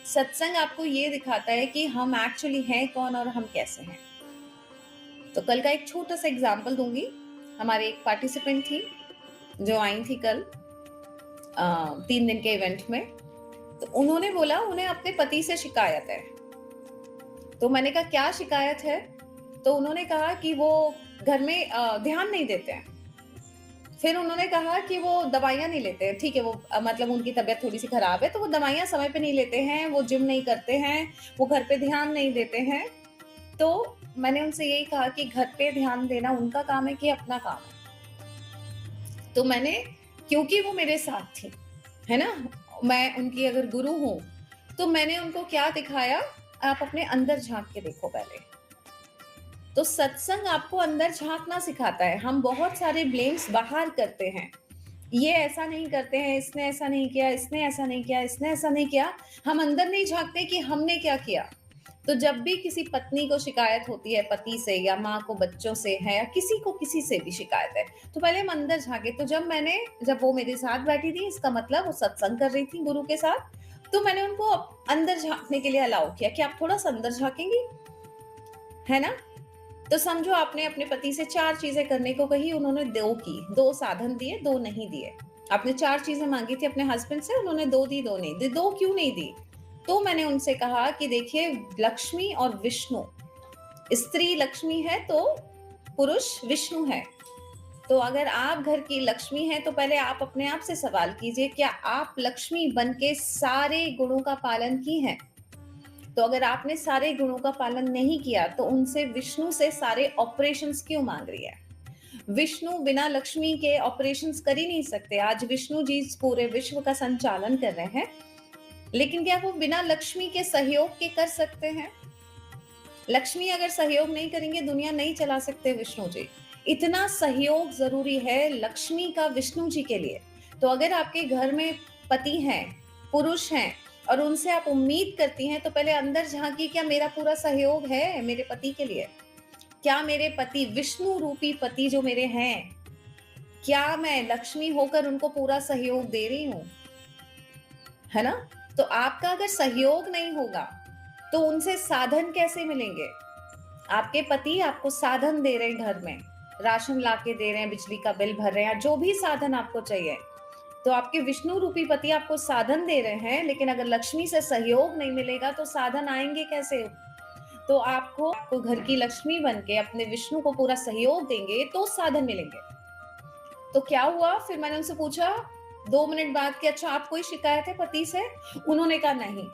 सत्संग आपको ये दिखाता है कि हम एक्चुअली हैं कौन और हम कैसे हैं। तो कल का एक छोटा सा एग्जांपल दूंगी। हमारे एक पार्टिसिपेंट थी जो आई थी कल 3 दिन के इवेंट में। तो उन्होंने बोला उन्हें अपने पति से शिकायत है। तो मैंने कहा क्या शिकायत है? तो उन्होंने कहा कि वो घर में ध्यान नहीं देते हैं। फिर उन्होंने कहा कि वो दवाइयाँ नहीं लेते हैं। ठीक है, वो मतलब उनकी तबीयत थोड़ी-सी खराब है, तो वो दवाइयाँ समय पे नहीं लेते हैं, वो जिम नहीं करते हैं, वो घर पे ध्यान नहीं देते हैं। तो मैंने उनसे यही कहा कि घर पे ध्यान देना उनका काम है कि अपना काम है? तो मैंने, क्योंकि वो मेरे साथ थी, है ना? मैं उनकी अगर गुरु हूँ, तो मैंने उनको क्या दिखाया, आप अपने अंदर झाँक के देखो पहले। तो सत्संग आपको अंदर झाँकना सिखाता है। हम बहुत सारे ब्लेम्स बाहर करते हैं। ये ऐसा नहीं करते हैं, इसने ऐसा नहीं किया, इसने ऐसा नहीं किया, इसने ऐसा नहीं किया। हम अंदर नहीं झाँकते कि हमने क्या किया। तो जब भी किसी पत्नी को शिकायत होती है पति से या माँ को बच्चों से है या किसी को किसी से भी शिकायत है, तो पहले हम अंदर झाँके। तो जब वो मेरे साथ बैठी थी, इसका मतलब वो सत्संग कर रही थी गुरु के साथ, तो मैंने उनको अंदर झाँकने के लिए अलाउ किया कि आप थोड़ा-सा अंदर झाँकेंगी, है ना? तो समझो आपने अपने पति से 4 चीज़ें करने को कही, उन्होंने 2 की, 2 साधन दिए, 2 नहीं दिए। आपने 4 चीज़ें माँगी थी अपने हस्बैंड से, उन्होंने 2 दी, 2 नहीं दी। 2 क्यों नहीं दी? तो मैंने उनसे कहा कि देखिए, लक्ष्मी और विष्णु, स्त्री लक्ष्मी है तो पुरुष विष्णु है। तो अगर आप घर की लक्ष्मी हैं, तो पहले आप अपने आप से सवाल कीजिए, क्या आप लक्ष्मी बन के सारे गुणों का पालन की हैं? तो अगर आपने सारे गुणों का पालन नहीं किया, तो उनसे विष्णु से सारे ऑपरेशंस क्यों मांग रही है? विष्णु बिना लक्ष्मी के ऑपरेशंस कर ही नहीं सकते। आज विष्णु जी इस पूरे विश्व का संचालन कर रहे हैं, लेकिन क्या वो बिना लक्ष्मी के सहयोग के कर सकते हैं? लक्ष्मी अगर सहयोग नहीं करेंगे, दुनिया नहीं चला सकते विष्णु जी। इतना सहयोग जरूरी है लक्ष्मी का विष्णु जी के लिए। तो अगर आपके घर में पति हैं, पुरुष हैं, और उनसे आप उम्मीद करती हैं, तो पहले अंदर झांकिए, क्या मेरा पूरा सहयोग है मेरे पति के लिए? क्या मेरे पति, विष्णु रूपी पति जो मेरे हैं, क्या मैं लक्ष्मी होकर उनको पूरा सहयोग दे रही हूँ? है ना? तो आपका अगर सहयोग नहीं होगा, तो उनसे साधन कैसे मिलेंगे? आपके पति आपको साधन दे रहे हैं, घर में राशन लाके दे रहे हैं, बिजली का बिल भर रहे हैं, जो भी साधन आपको चाहिए। तो आपके विष्णु रूपी पति आपको साधन दे रहे हैं, लेकिन अगर लक्ष्मी से सहयोग नहीं मिलेगा, तो साधन आएंगे कैसे? तो आपको घर की लक्ष्मी बन के अपने विष्णु को पूरा सहयोग देंगे, तो साधन मिलेंगे। तो क्या हुआ, फिर मैंने उनसे पूछा 2 मिनट बाद कि अच्छा, आप कोई शिकायत है पति से? उन्होंने कहा नहीं।